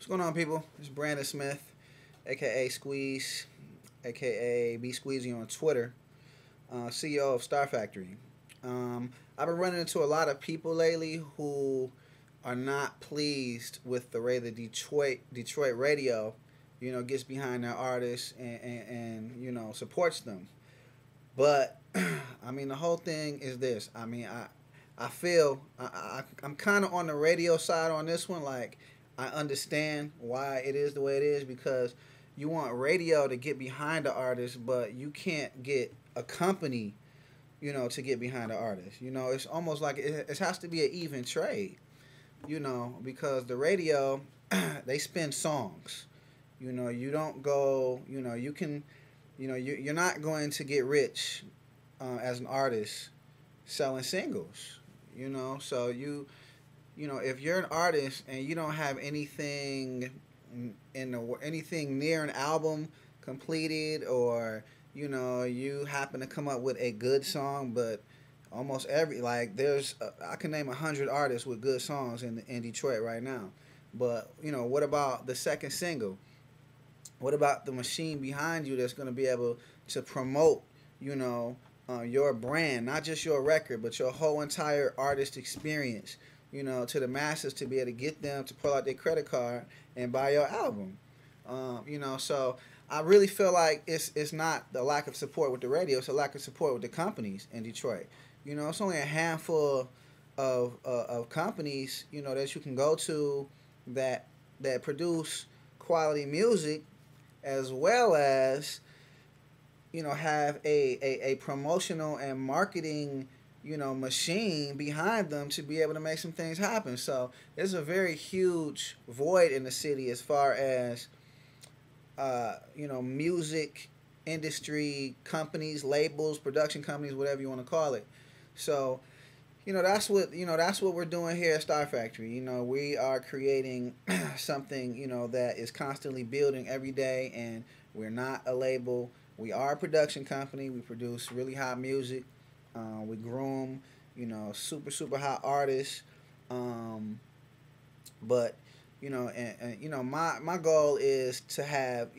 What's going on, people? It's Brandon Smith, aka Squeeze, aka B Squeezy on Twitter, CEO of Star Factory. I've been running into a lot of people lately who are not pleased with the way the Detroit radio, gets behind their artists and supports them. But I mean, the whole thing is this. I feel I'm kind of on the radio side on this one. Like, I understand why it is the way it is because you want radio to get behind the artist, but you can't get a company, to get behind the artist. It's almost like it has to be an even trade, because the radio, they spin songs. You don't go, you can, you're not going to get rich as an artist selling singles. So if you're an artist and you don't have anything anything near an album completed, or you happen to come up with a good song, but almost every like there's I can name 100 artists with good songs in Detroit right now. But what about the second single? What about the machine behind you that's going to be able to promote, your brand, not just your record, but your whole entire artist experience, to the masses to be able to get them to pull out their credit card and buy your album. So I really feel like it's not the lack of support with the radio; it's a lack of support with the companies in Detroit. It's only a handful of companies, that you can go to that produce quality music, as well as have a promotional and marketing machine behind them to be able to make some things happen. So there's a very huge void in the city as far as music industry companies, labels, production companies, whatever you want to call it. So that's what we're doing here at Star Factory. We are creating something that is constantly building every day, and we're not a label. We are a production company. We produce really hot music. We groom super super hot artists. Um, but my goal is to have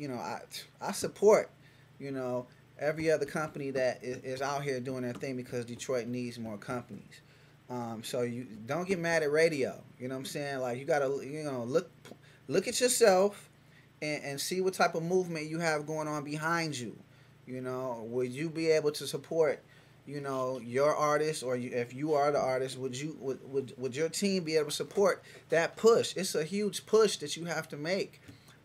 I support you know every other company that is out here doing their thing, because Detroit needs more companies. So you don't get mad at radio. You know what I'm saying? Like, you gotta look at yourself and see what type of movement you have going on behind you. Would you be able to support your artist, or if you are the artist, would your team be able to support that push? It's a huge push that you have to make,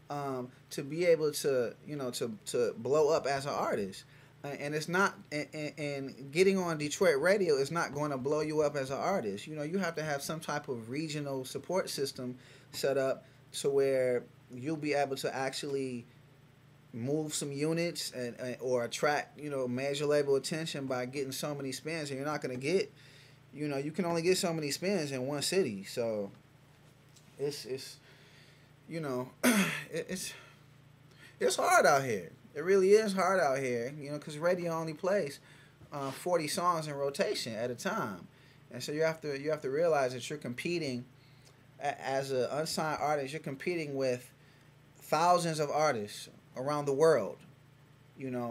to be able to to blow up as an artist. And it's not, and getting on Detroit radio is not going to blow you up as an artist. You have to have some type of regional support system set up to where you'll be able to actually move some units, or attract major label attention by getting so many spins. And you're not going to get, you can only get so many spins in one city. So it's you know it's it's hard out here. It really is hard out here, because radio only plays 40 songs in rotation at a time. And so you have to realize that you're competing, as an unsigned artist. You're competing with thousands of artists around the world,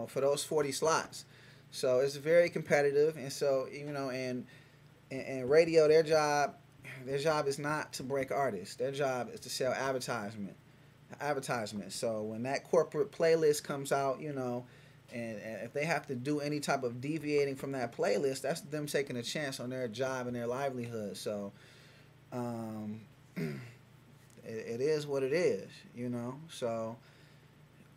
for those 40 slots. So it's very competitive. And so and radio, their job is not to break artists. Their job is to sell advertisement. So when that corporate playlist comes out, and if they have to do any type of deviating from that playlist, that's them taking a chance on their job and their livelihood. So um, it is what it is. So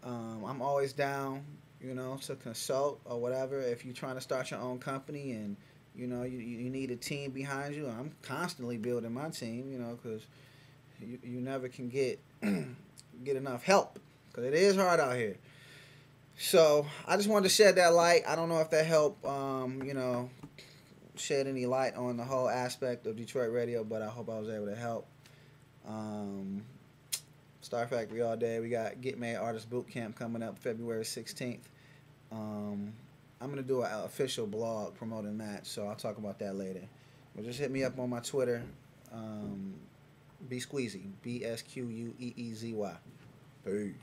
I'm always down, to consult or whatever. If you're trying to start your own company, and you need a team behind you, I'm constantly building my team. Because you never can get enough help, because it is hard out here. So I just wanted to shed that light. I don't know if that helped, shed any light on the whole aspect of Detroit radio, but I hope I was able to help. Um, Star Factory all day. We got Get Made Artist Boot Camp coming up February 16th. Um, I'm gonna do an official blog promoting that, so I'll talk about that later. But just hit me up on my Twitter. Um, Be Squeezy. BSQUEEZY. Peace.